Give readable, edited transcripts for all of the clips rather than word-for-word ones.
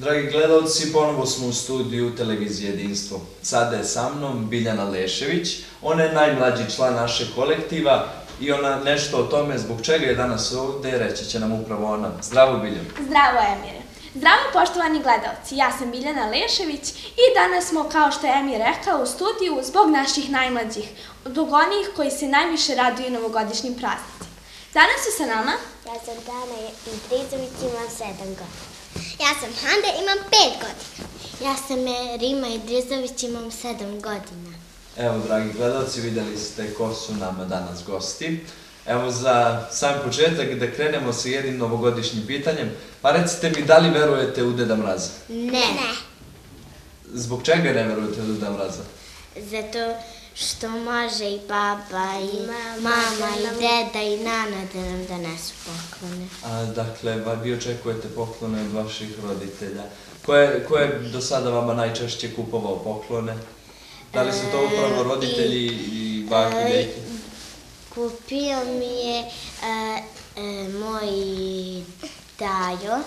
Dragi gledalci, ponovo smo u studiju Televizije Jedinstvo. Sada je sa mnom Biljana Lešević. Ona je najmlađi član našeg kolektiva i ona nešto o tome zbog čega je danas ovde reći će nam upravo ona. Zdravo, Biljana. Zdravo, Emire. Zdravo, poštovani gledalci. Ja sam Biljana Lešević i danas smo, kao što je Emir rekao, u studiju zbog naših najmlađih, zbog onih koji se najviše raduju novogodišnjim praznicima. Danas su sa nama... Ja sam Dana Idrizović, imam 7 godina. Ja sam Handa, imam 5 godina. Ja sam Rima Idrizović, imam 7 godina. Evo, dragi gledalci, videli ste ko su nama danas gosti. Evo, za sam početak da krenemo sa jednim novogodišnjim pitanjem. Pa recite mi, da li verujete u Deda Mraza? Ne. Zbog čega ne verujete u Deda Mraza? Zato što može i baba, i mama, i deda, i nana da nam donesu poklone. Dakle, vi očekujete poklone od vaših roditelja. Ko je do sada vama najčešće kupovao poklone? Da li su to upravo roditelji i baki, deki? Kupio mi je moj Dajo,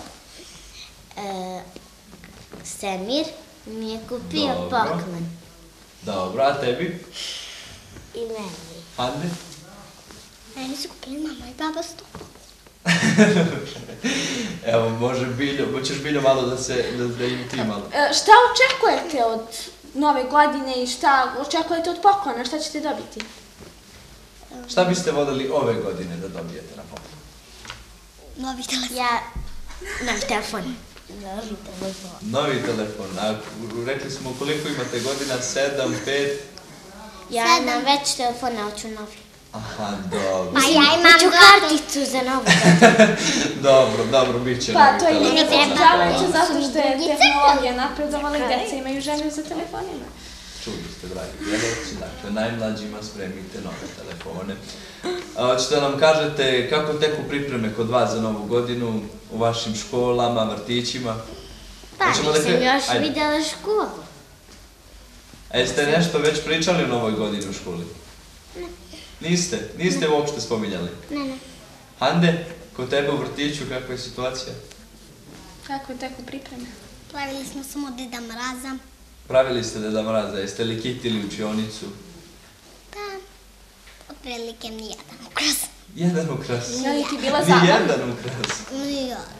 Semir, mi je kupio poklon. Dobro, a tebi? I meni. Hande? Meni su kupili mama i baba sto. Evo, možeš Biljo malo da im ti malo. Šta očekujete od nove godine i šta očekujete od poklona? Šta ćete dobiti? Šta biste voljeli ove godine da dobijete na poklon? Novi telefon. Novi telefon. Novi telefon. A rekli smo koliko imate godina? 7, 5? Ja imam već telefon, a hoću novi. Aha, dobro. A ja imam karticu za novu godinu. Dobro, bit će Pa novi to je telefon. nezadovoljavajuće zato što je tehnologija napredovala i deca imaju želju za telefonima. Čuli ste, dragi gledalci, dakle, najmlađima spremite nove telefone. Hoćete da nam kažete kako teku pripreme kod vas za novu godinu u vašim školama, vrtićima? Pa nisam još videla školu. A jeste nešto već pričali o novoj godini u školi? Ne. Niste? Niste uopšte spominjali? Ne. Hande, kod tebe u vrtiću kakva je situacija? Kako teku pripreme? Pravili smo samo Deda Mraza. Pravili ste Deda Mraza, jeste li kitili učionicu? Pa, otprilike nijedan ukras. Jedan ukras? Je li ti bila zabavna? Nijedan ukras? Nijedan.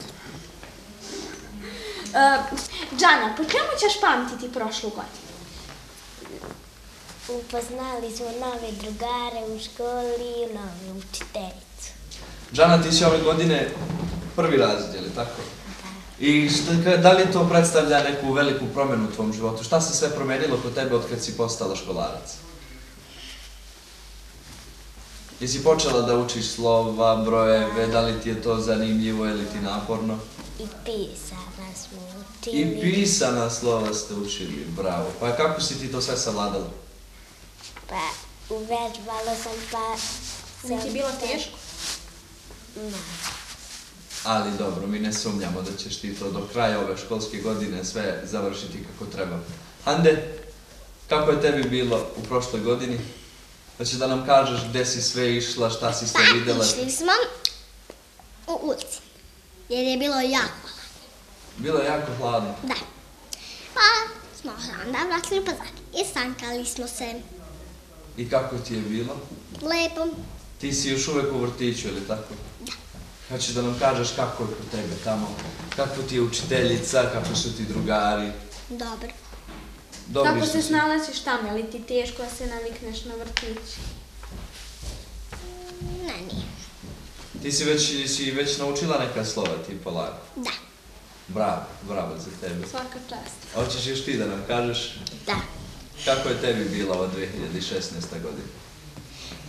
Džana, po čemu ćeš pamtiti prošlu godinu? Upoznali smo nove drugare u školi i novu učiteljicu. Džana, ti si ove godine prvi razred, je li tako? I da li to predstavlja neku veliku promjenu u tvom životu? Šta se sve promenilo kod tebe od kad si postala školarac? Jesi počela da učiš slova, brojeve, da li ti je to zanimljivo ili ti naporno? I pisana smo učili. I pisana slova ste učili, bravo. Pa kako si ti to sve savladala? Pa, uvežbala sam pa... Nije ti bilo teško? Ne. Ali dobro, mi ne sumnjamo da ćeš ti to do kraja ove školske godine sve završiti kako treba. Hande, kako je tebi bilo u prošloj godini? Hoćeš da nam kažeš gde si sve išla, šta si sve videla? Pa, išli smo u ulici, jer je bilo jako. Bilo je jako hladno. Da. Pa smo onda vratili pozad i sankali smo se. I kako ti je bilo? Lepo. Ti si još uvek u vrtiću, ili tako? Da. Hoćeš da nam kažeš kako je kod tebe tamo? Kako ti je učiteljica, kako su ti drugari? Dobro. Kako se snalaziš tamo? Je li ti teško da se navikneš na vrtić? Ne, nije. Ti si već naučila neka slova ti polako? Da. Bravo za tebe. Svaka čast. Hoćeš još ti da nam kažeš? Da. Kako je tebi bila ova 2016. godina?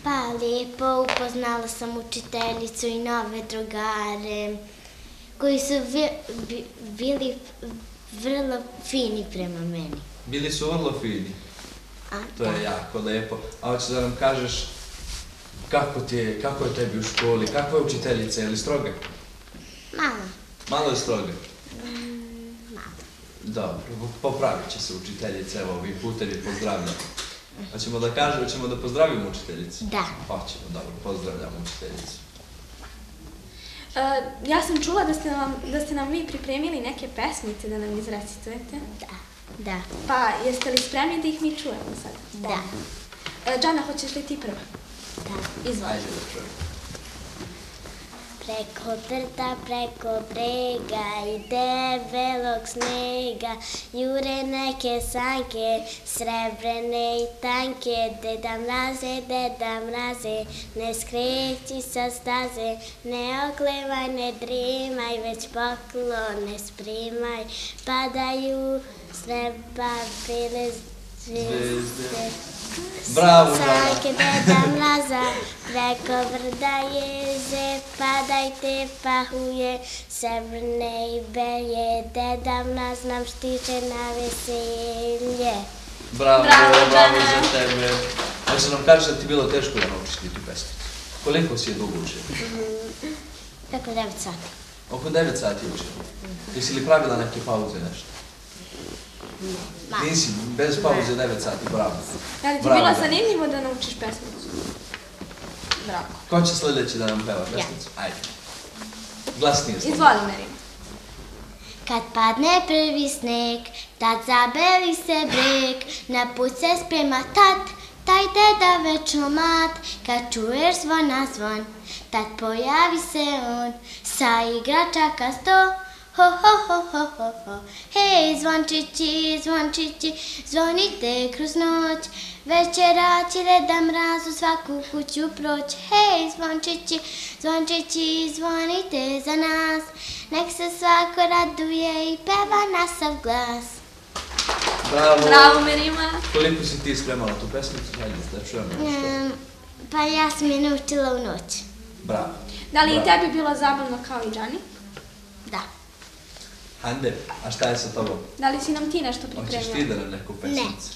Pa lijepo, upoznala sam učiteljicu i nove drugare koji su bili vrlo fini prema meni. Bili su vrlo fini. To je jako lepo. A hoćeš da nam kažeš kako je tebi u školi, kakva je učiteljica, je li stroga? Malo. Malo je stroga? Malo. Dobro, popravit će se učiteljica, evo ovim putem je pozdravljam. Hoćemo da pozdravimo učiteljicu? Da. Hoćemo, dobro, pozdravljamo učiteljicu. Ja sam čula da ste nam vi pripremili neke pesmice da nam izrecitujete. Da. Pa, jeste li spremni da ih mi čujemo sad? Da. Džana, hoćeš li ti prva? Da. Izvoli. Ajde da čujem. Preko brda, preko brega i debelog snega jure neke sanke, srebrene i tanke. Deda mraze, ne skreći sa staze, ne oklevaj, ne drimaj, već poklone sprimaj. Padaju s neba bile zvijezde. Bravo, Džana. Sanke deda mraza, preko brda jeze, padajte pahuje, srebrne i belje, deda mraz nam štiče na veselje. Bravo, Bravo, bravo Džana. za tebe. Hoće nam kažeš da ti bilo teško da naučiš ti tu pesmicu? Koliko si je dugo učila? Preko 9 sati. Oko 9 sati učila. Jesi li pravila neke pauze nešto? Nisi, bez pauze 9 sati, bravo. Da li ti Bravo, bilo Džana. zanimljivo da naučiš pesmicu? Bravo. Ko će sljedeći da nam peva pesmicu? Ajde. Glasnije slobodno. Izvoli, Merima. Kad padne prvi sneg, tad zabeli se breg, na put se sprema taj deda večno mat. Kad čuješ zvona zvon, tad pojavi se on, sa igračaka 100. Ho, ho, ho, ho, ho, ho. Hej, zvončići, zvončići, zvonite kroz noć. Večera će deda mraz u svaku kuću proć. Hej, zvončići, zvončići, zvonite za nas. Nek se svako raduje i peva na sav glas. Bravo. Bravo, Merima. Koliko si ti spremala tu pesmicu? Hajde da čujemo nešto. Pa ja sam je naučila u noć. Bravo. Da li i Bravo. tebi bilo zabavno kao i Džani? Da. Hande, a šta je sa tobom? Da li si nam ti nešto Hoćeš pripremila? ti da nam neku pesmicu?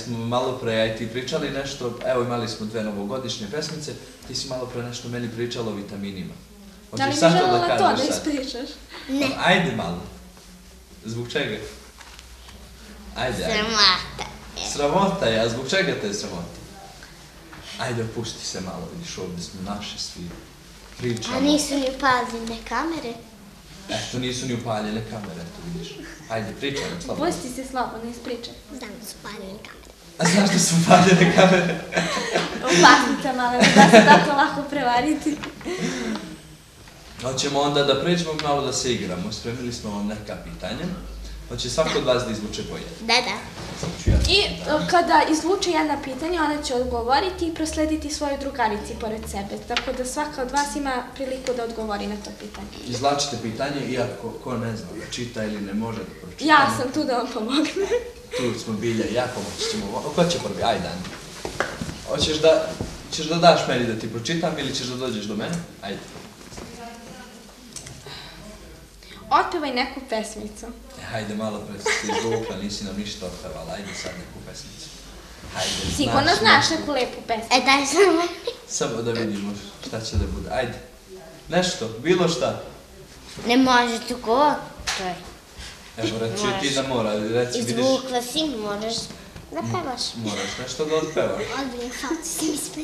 Smo malo pre, ja i ti pričali nešto, evo imali smo 2 novogodišnje pesmice, ti si malo pre nešto meni pričala o vitaminima. Da li Hoćeš bi sad to želela da to kažeš da sad? ispričaš? Ne. Ajde malo. Zbog čega? Ajde, ajde. Sramota. Sramota je, a zbog čega te je sramota? Ajde, opušti se malo, vidiš, ovdje smo naši svi. Pričamo. A nisu ni upaljene kamere. Eto, nisu ni upaljene kamere, eto vidiš. Ajde, pričaj, slobodno. Pusti se slobodno, ispričaj. Znam da su upaljene kamere. A znaš da su upaljene kamere? Opasnica mala, da se tako lako prevariti. Hoćemo onda da pređemo malo da se igramo. Spremili smo vam neka pitanja. Hoće svako od vas da izvuče po jedno. Da. Sad ću ja. I kada izvuče jedno pitanje, ona će odgovoriti i proslediti svojoj drugarici pored sebe. Tako da svaka od vas ima priliku da odgovori na to pitanje. Izvlačite pitanje, iako ko ne zna da čita ili ne može da pročita. Ja sam tu da vam pomognem. Tu smo Bilja i ja, pomoći ćemo. Ko će prvi? Ajde, Andi. Ćeš da daš meni da ti pročitam ili ćeš da dođeš do mene? Ajde. Otpevaj neku pesmicu. Hajde, malo pre si ti izvukla, nisi nam ništa otpevala. Ajde sad neku pesmicu. Hajde, Sigurno znaš neku lepu pesmu. Daj samo. Samo da vidimo šta će da bude. Ajde. Nešto, bilo šta. Ne može tako. To je. Evo, reći ti da mora, reci, vidiš. Izvukla si, moraš da pevaš. Moraš nešto da otpevaš. Odbijem facu, si mi sve.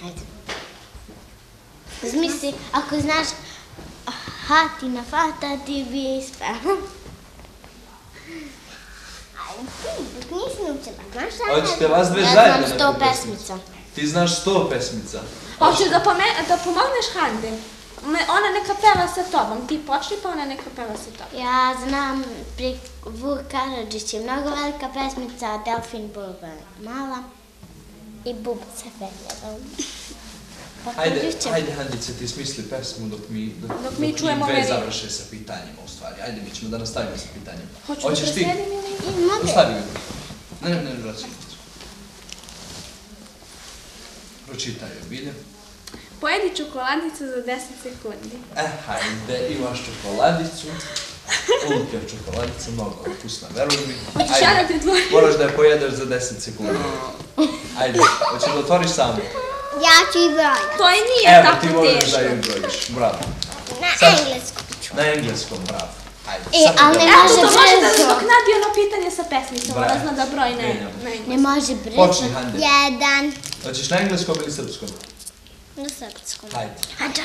Hajde. Zmisli, ako znaš Hatina fata ti bi ispevala. Ajde, ti, dok nisi naučila. Znaš šta je? Hoćete vas dve Ja zajedno znam neku 100 pesmicu? pesmica. Ti znaš 100 pesmica. Hoćeš da pomogneš Hande? Ona neka peva sa tobom. Ti počni pa ona neka peva sa tobom. Ja znam Vuk Karadžić je mnogo velika pesmica, Delfin Bulba mala i Bubica Feljeva. Ajde, Handice, ti smisli pesmu dok mi čujemo dve Merinu. završe sa pitanjima u stvari. Ajde, mi ćemo da nastavimo sa pitanjima. Hoću da Hoćeš ti? preslijedim ili? Mogu. Ostavi ga. Ne, vraćaj. Pročitaj joj, Bilja. Pojedi čokoladicu za 10 sekundi. Hajde, imaš čokoladicu. Ulupja čokoladica, mnogo okusna, veruj mi. Hoćeš ja da te otvorim? Moraš da je pojedeš za 10 sekundi. Ajde, hoćeš da otvoriš sam? Ja ću i brojati. To i nije Evo, tako ti možeš teško. da ju brojiš. Bravo. Na Sad- engleskom ću. Na engleskom, bravo. Ajde, E, samo ali da- ne Eto, može to može da brzo. nadoknadi ono pitanje sa pesmicom. Ona Bravo. zna da broji na Menjamo. Ne može brzo. Počni, Hande. 1. Hoćeš na engleskom ili srpskom? Na srpskom. Hajde.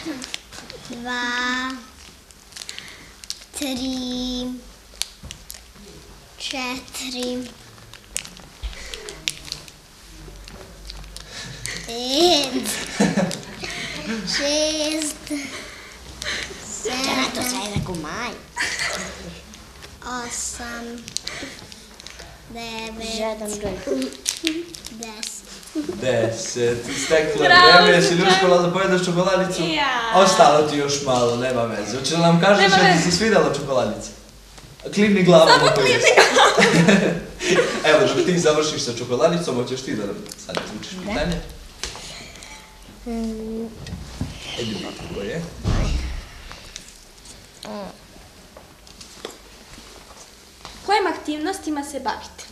2, 3, 4, 5, 6, 7, 8, 9, 10. 10, steklo Bravo, vreme, jesi li Srđan. uspjela da pojedeš čokoladicu? Ja. Ostalo ti još malo, nema veze. Hoće li nam kažeš Nema da ti veze. se svidjela čokoladica? Klimni glavom Samo ako klimni jesi. Evo, dok ti završiš sa čokoladicom, hoćeš ti da nam sad izvučiš pitanje? Edi mi ko je? Kojim aktivnostima se bavite?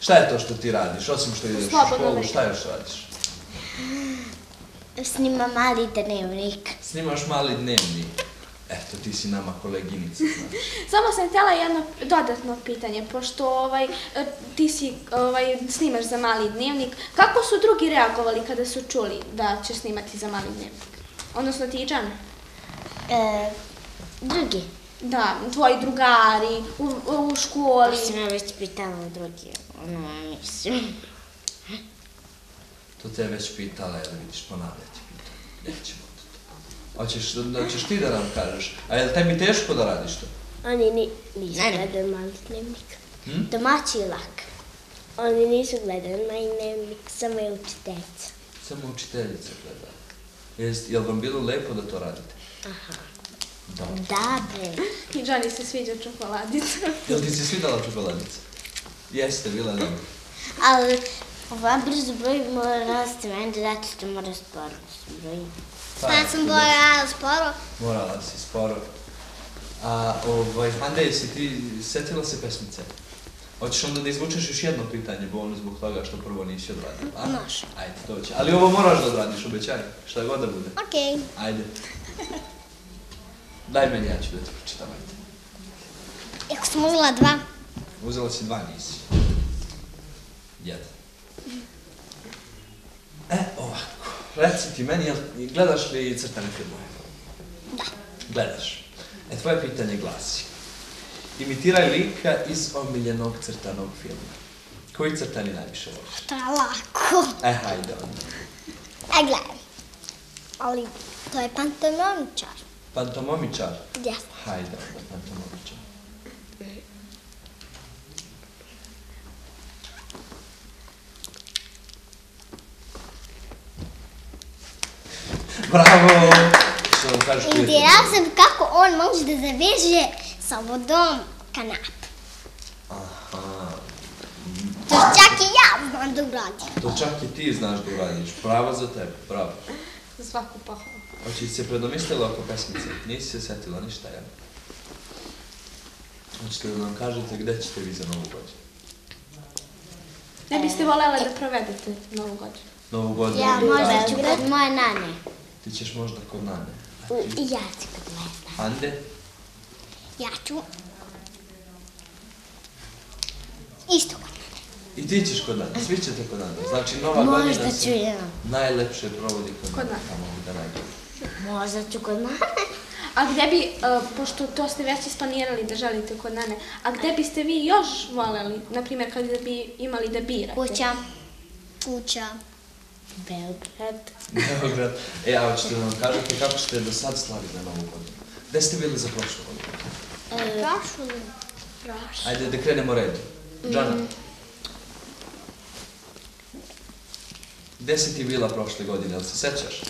Šta je to što ti radiš? Osim što ideš u Slobodno školu, vreme. šta još radiš? Snimam mali dnevnik. Snimaš mali dnevnik. Eto, ti si nama koleginica, znaš. Samo sam htjela jedno dodatno pitanje, pošto ti snimaš za mali dnevnik. Kako su drugi reagovali kada su čuli da ćeš snimati za mali dnevnik? Odnosno ti i Džana? Drugi. Da, tvoji drugari, u školi. Sam ja već pitala drugi, mislim. To te je već pitala, jer vidiš, ponavljati pitanje. Nećemo to. Hoćeš ti da nam kažeš? A je li tebi teško da radiš to? Oni nisu gledali mali dnevnik. Domaći je lak. Oni nisu gledali mali dnevnik, samo je učiteljica. Samo učiteljica gleda. Jel vam bilo lepo da to radite? Aha. Dobro. Da, bre. I Džani se sviđa čokoladica. Jel ti se svidala čokoladica? Jeste, bila je dobro. Ali ova brzo broj mora rasti meni, zato što mora sporo da se broji. Ja sam morala sporo. Morala si sporo. A, Hande, jesi ti setila se pesmice? Hoćeš onda da izvučeš još jedno pitanje, bolno zbog toga što prvo nisi odradila, a? Može. Ajde, to će. Ali ovo moraš da odradiš, obećaj. Šta god da bude. Okej. Ajde. Daj meni, ja ću da ti pročitam, ajde. Ako sam uzela 2. Uzela si 2, nisi. 1. Ovako. Reci ti meni, gledaš li crtane filmove? Da. Gledaš. Tvoje pitanje glasi. Imitiraj lika iz omiljenog crtanog filma. Koji crtani najviše voliš? To je lako. Hajde onda. Gledaj. Ali to je pantonomičar. Pantomomičar? Jasno. Hajde onda, pantomomičar. Bravo! Što vam kažeš koji je to? Indirao sam kako on može da zaveže sa vodom kanap. Aha. To čak i ja znam da uradim. To čak i ti znaš da uradiš. Bravo za tebe, bravo. Za svaku pohvalu. Hoće se predomislila oko pesmice? Nisi se setila ništa, jel? Hoćete da nam kažete gde ćete vi za Novu godinu? Ne biste voljela da provedete Novu godinu? Novu godinu? Ja u možda gradu? ću kod moje nane. Ti ćeš možda kod Nane. I ja ću kod moje nane. Hande? Ja ću. Isto kod nane. I ti ćeš kod Nane, svi ćete kod Nane. Znači Nova godina Možda ću se ja. najlepše provodi kod Kod Nane. Nane. Tamo gde najbolje. Možda ću kod mane. A gde bi, pošto to ste već isplanirali da želite kod Nane, a gde biste vi još voljeli, na primjer, kada bi imali da birate? Kuća. Beograd. Beograd. A hoćete da nam kažete kako ste do sad slavili na Novu godinu? Gde ste bili za prošlu godinu? Prošlu. Ajde da krenemo redu. Džana. Gde si ti bila prošle godine, jel se sećaš?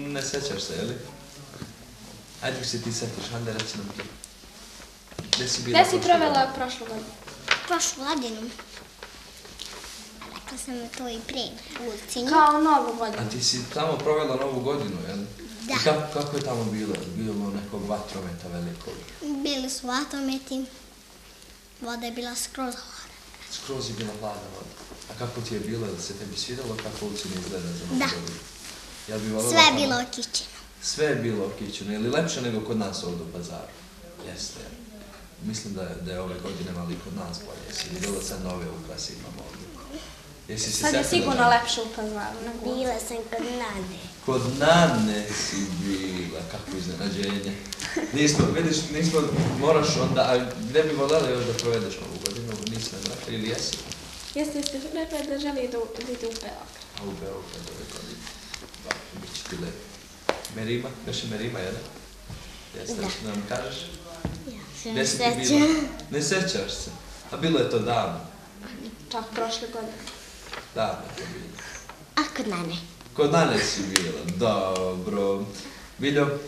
Ne sećaš se, jeli? Ajde ako se ti setiš, Hande, reci nam ti. Gde si bila Gde si prošle provela godine? prošlu godinu? Prošlu godinu. Rekla sam to i pre. U Ulcinju. Kao Novu godinu. A ti si tamo provela Novu godinu, jel? Da. I kako je tamo bilo? Bilo nekog vatrometa velikog? Bili su vatrometi. Voda je bila skroz hladna. Skroz je bila hladna voda. A kako ti je bilo? Jel se tebi svidjelo kako Ulcinje izgleda za Novu Da. godinu? Jel bi voljela Sve je tamo? bilo okićeno. Sve je bilo okićeno. Je li lepše nego kod nas ovdje u Pazaru? Jeste. Mislim da je ove godine malo i kod nas bolje. Jesi vidjela sad nove ukrase imamo ovdje? Jesi se Sad je setila sigurno da- lepše u Pazvaru. nego- Bila sam kod Nane. Kod Nane si bila, kako iznenađenje. Nismo, moraš onda, a gde bi voljela još da provedeš ovu godinu? Nisam rekla, ili jesi? Jeste rekla da želi da ide u Beograd. A u Beograd ove godine. Dobro, bit će ti lepo. Merima, još je Merima, jedan? Jeste, da nam kažeš? Se Gde ne si ti bila? sećam. Ne sećaš se? A bilo je to davno. Čak prošle godine. Davno je to bilo. A kod Nane? Kod Nane si bila, dobro. Viljo,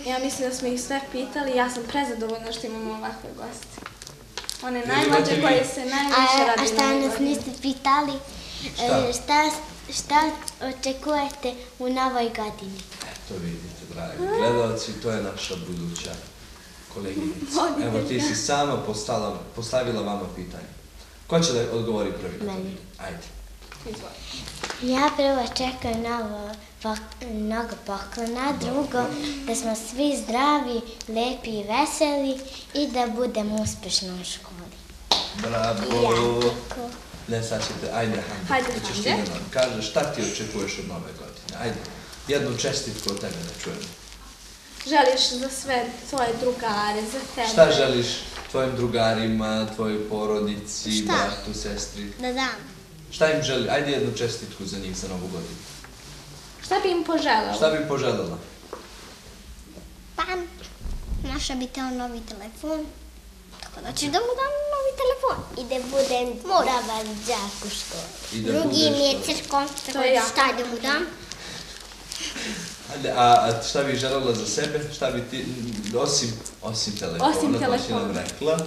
Ja mislim da smo ih sve pitali, ja sam prezadovoljna što imamo ovakve goste. One Jel najmlađe imate koje vi- se najviše A raduju šta na nas godini. niste pitali? Šta? Šta očekujete u novoj godini? eto vidite, dragi gledalci, to je naša buduća koleginica. Voditelj. Evo ti si sama postavila vama pitanje. Ko će da odgovori prvi? Meni. Ajde. Izvoli. Ja prvo čekam mnogo poklona, drugo da smo svi zdravi, lepi i veseli i da budemo uspešni u školi. Bravo. Ne, sad ćete, ajde, Hajde, hoćeš ti Hande. da nam kažeš šta ti očekuješ od nove godine. Ajde, jednu čestitku od tebe da čujemo. Želiš za sve tvoje drugare, za tebe. Šta želiš tvojim drugarima, tvojoj porodici, Šta? bratu, sestri? Da dam. Šta im želi? Ajde jednu čestitku za njih za novu godinu. Šta bi im poželao? Šta bi poželjela? Pa, naša bi teo novi telefon, tako da ću da mu dam novi telefon. I da budem dobar đak u školi. I da Drugi budeš mi je to. crko, To tako je da jako šta da mu dam? Ajde, a šta bi želela za sebe? Šta bi ti, osim telefona, Osim to si telefona. nam rekla,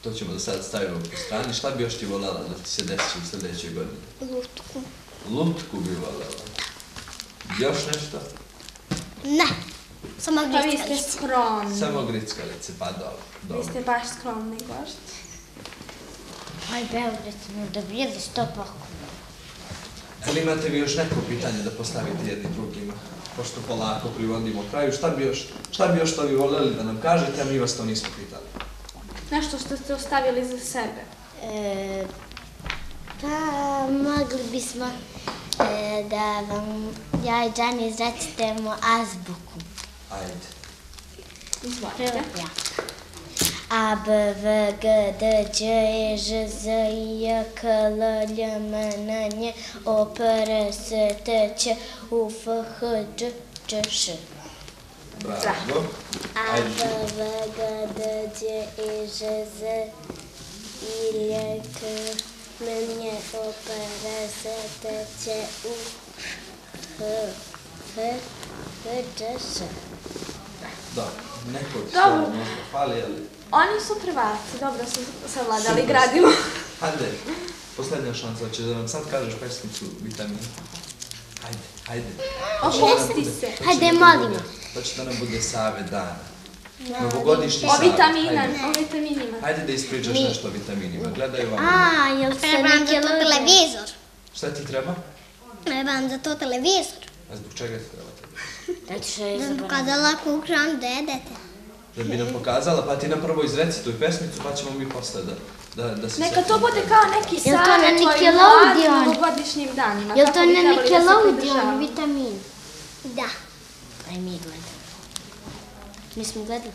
to ćemo da sad stavimo po strani. Šta bi još ti voljela da ti se desi u sljedećoj godini? Lutku. Lutku bi voljela. Još nešto? Ne, samo Pa vi ste grickalice. skromni. Samo grickalice, pa dobro. Vi dobro. ste baš skromni gošći. Aj, Beograd smo dobili 100 poklona. Ali imate vi još neko pitanje da postavite jedni drugima? Pošto polako privodimo kraju, šta bi još to vi voljeli da nam kažete, a mi vas to nismo pitali? Nešto što ste ostavili za sebe. Pa, mogli bismo da vam, ja i Džani, izrecitemo azbuku. Ajde. Izvolite. Prvo ja. A, B, V, G, D, Đ, E, Ž, Z, I, J, K, L, Lj, M, N, Nj, O, P, R, S, T, Ć, U, F, H, Đ, Č, Š. Bravo. A, Ajde. B, V, G, D, Đ, E, Ž, Z, I, L, K, M, N, O, P, R, S, T, Ć, U, H, H, Đ, Š. Dobro, neko ti Dobro. samo možda fali, ali... Oni su prvaci, dobro su savladali Super. gradivo. Hajde, posljednja šansa, hoćeš da nam sad kažeš pesmicu Vitamin? Ajde. Opusti se. Hajde, molimo. To će da nam bude savjet dana. Novogodišnji O savjet. vitaminima. Hajde da ispričaš nešto o vitaminima. Gledaj vam. A, jel se Trebam neki za to lude? televizor. Šta ti treba? Trebam za to televizor. A zbog čega ti treba tebi? Znači što je Da zaboravio. pokazala kukram dedete. Da bi nam pokazala, pa ti nam prvo izrecituj pesmicu, pa ćemo mi posle da se... Neka to setimo bude tebe. kao neki Jel to na savjet tvojim Nickelodeon? mladim novogodišnjim danima. Jel kako to bi na trebali da se Nickelodeon pridržavamo. vitamin? Da. Aj mi gledamo. Mi smo gledali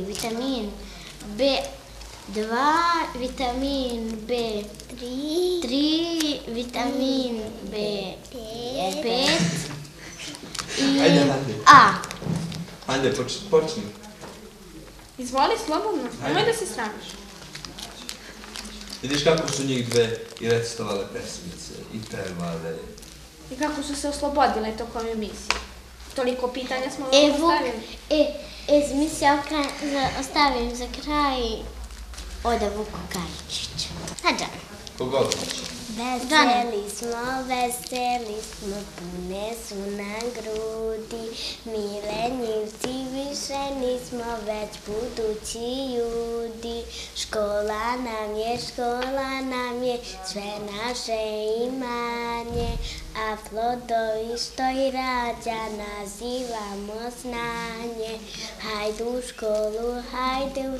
vitamin B2, vitamin B3, vitamin B5 i Ajde, Hande. A. Hande, počni. Izvoli slobodno, nemoj da se sramiš. Vidiš kako su njih dve i recitovale pesmice, i pevale. I kako su se oslobodile tokom emisije. Toliko pitanja smo vam Vuk, postavili. zmislio ostavim za kraj Oda Vuku Kajičiću. Hađa. Kogod hoće. Veseli smo, pune su nam grudi, mi lenjivci više nismo, već budući ljudi. Škola nam je, sve naše imanje, a plodovi što i rađa nazivamo znanje. Hajde u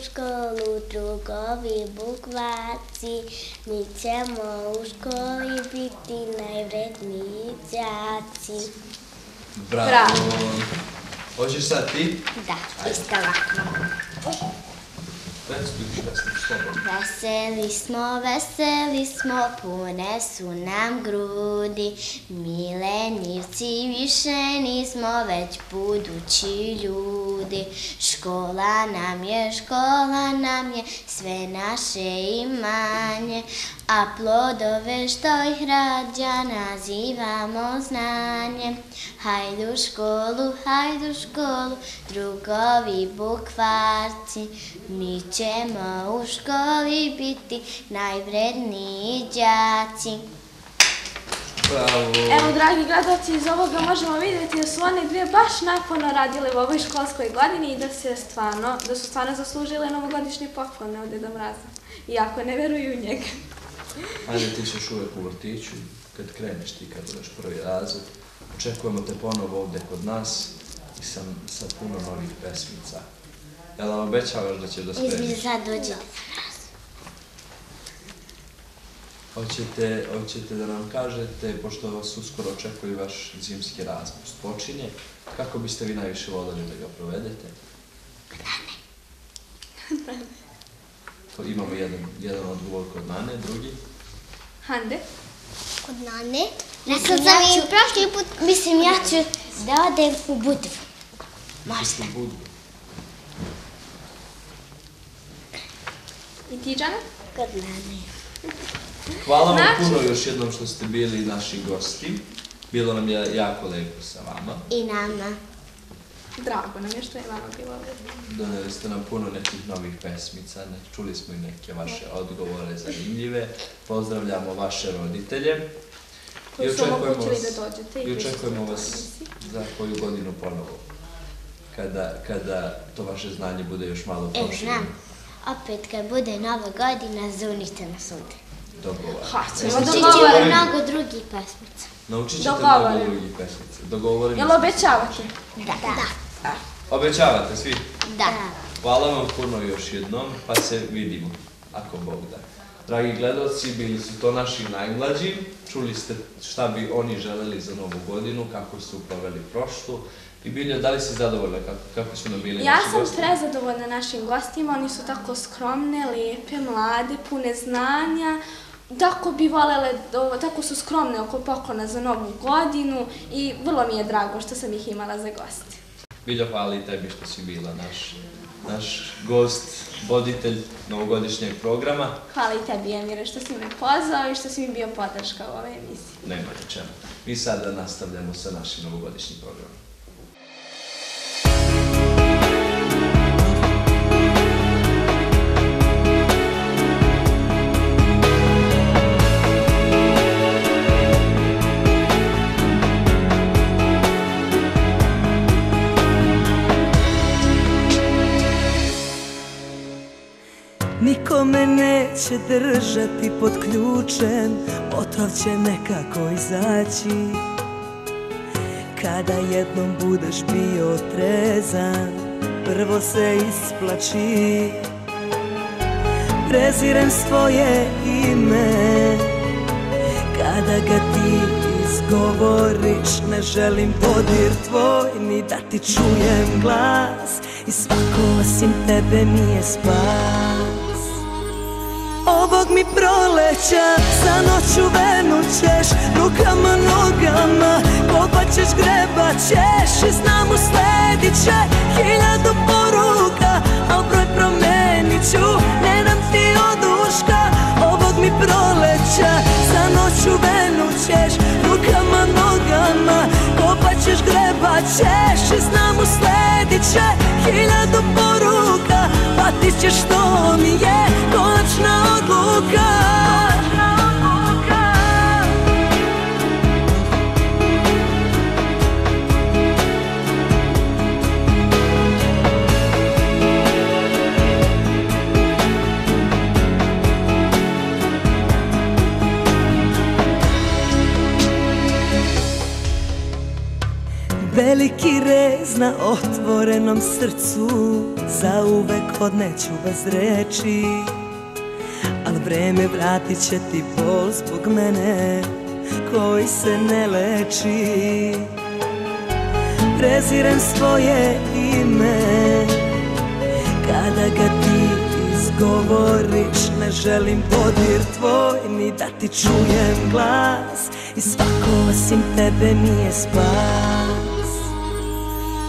školu, drugovi bukvarci, mi ćemo u školi biti najvredniji đaci. Bravo! Hoćeš sad ti? Da, isto ovako. Veseli smo, pune su nam grudi, mi lenivci više nismo, već budući ljudi. Škola nam je sve naše imanje, a plodove što ih rađa nazivamo znanje. Hajde u školu, drugovi bukvarci, mi ćemo u školi biti najvredniji đaci. Bravo! Evo, dragi gledalci, iz ovoga možemo vidjeti da su one dvije baš naporno radile u ovoj školskoj godini i da su stvarno zaslužile novogodišnje poklone od Deda Mraza. Iako ne veruju u njega. Ajde, ti ćeš uvek u vrtiću, kad kreneš ti, kad budeš prvi razred. Očekujemo te ponovo ovdje kod nas i sa puno novih pesmica. Jel nam obećavaš da ćeš da spremiš? Izbili sad dođe. Hoćete da nam kažete, pošto vas uskoro očekuje vaš zimski raspust počinje, kako biste vi najviše voljeli da ga provedete? Imamo jedan odgovor kod Nane, drugi. Hande? Kod Nane? Rekla sam i prošli put, mislim ja ću da odem u Budvu. Možda. I ti, Džana? Kod Nane. Hvala vam puno još jednom što ste bili naši gosti. Bilo nam je jako lepo sa vama. I nama. Drago nam je što je vama bilo lepo. Doneli ste nam puno nekih novih pesmica, čuli smo i neke vaše odgovore zanimljive. Pozdravljamo vaše roditelje. Koji su omogućili da dođete i očekujemo vas za koju godinu ponovo, kada to vaše znanje bude još malo prošireno. Znam, opet kad bude nova godina, zunite nas ovdje. Dogovaramo. Učit ćemo mnogo drugih pesmica. Naučit ćete mnogo drugih pesmica. Dogovorimo. Jel obećavate? Da. Obećavate svi? Da. Hvala vam puno još jednom, pa se vidimo, ako Bog da. Dragi gledalci, bili su to naši najmlađi, čuli ste šta bi oni želeli za novu godinu, kako su proveli prošlu. I Bilja, da li si zadovoljna kako su nam bili naši gosti? Ja sam prezadovoljna našim gostima, oni su tako skromne, lijepe, mlade, pune znanja. Tako su skromne oko poklona za novu godinu i vrlo mi je drago što sam ih imala za goste. Bilja, hvala i tebi što si bila naš gost, voditelj novogodišnjeg programa. Hvala i tebi, Emire, što si me pozvao i što si mi bio podrška u ovoj emisiji. Nema na čemu. Mi sada nastavljamo sa našim novogodišnjim programom. Niko me neće držati pod ključem, otrov će nekako izaći. Kada jednom budeš bio trezan, prvo se isplači. Prezirem svoje ime, kada ga ti izgovoriš. Ne želim dodir tvoj, ni da ti čujem glas, i svako osim tebe mi je spas. Ovog mi proleća za noću venućeš, rukama, nogama kopat ćeš, grebat ćeš i znam usledit će 1000 poruka, al broj promenit ću, ne dam ti oduška. Ovog mi proleća za noću venućeš, rukama, nogama kopat ćeš, grebat ćeš i znam usledit će 1000 poruka, patit ćeš, što mi je konačna odluka. veliki rez na otvorenom srcu, zauvek odneću bez reči, al vreme vratit će ti bol zbog mene koji se ne leči. Prezirem svoje ime kada ga ti izgovoriš, ne želim dodir tvoj ni da ti čujem glas, i svako osim tebe nije spas.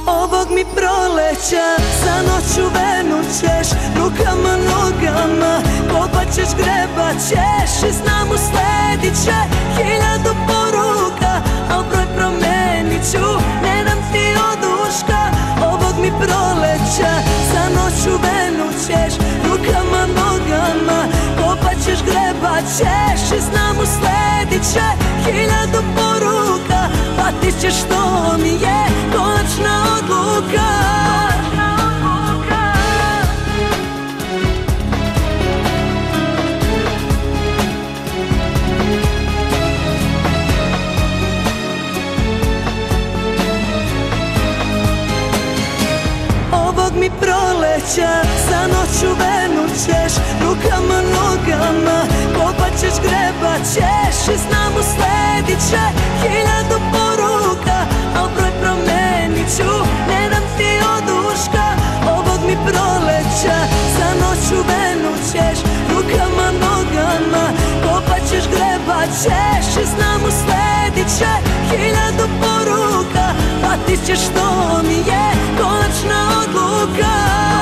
Ovog mi proleća za noću venućeš, rukama, nogama kopat ćeš, grebat ćeš i znam usledit će 1000 poruka, al broj promenit ću, ne dam ti oduška. Ovog mi proleća za noću venućeš, rukama, nogama kopat ćeš, grebat ćeš i znam usledit će 1000 poruka, patit ćeš, što mi je konačna odluka. Ovog mi proleća za noću venućeš, rukama, nogama kopat ćeš, grebat ćeš i znam usledit će 1000 poruka, al broj promenit ću, ne dam ti oduška. Ovog mi proleća za noću venućeš, rukama, nogama kopat ćeš, grebat ćeš i znam usledit će 1000 poruka, patit ćeš, što mi je konačna odluka.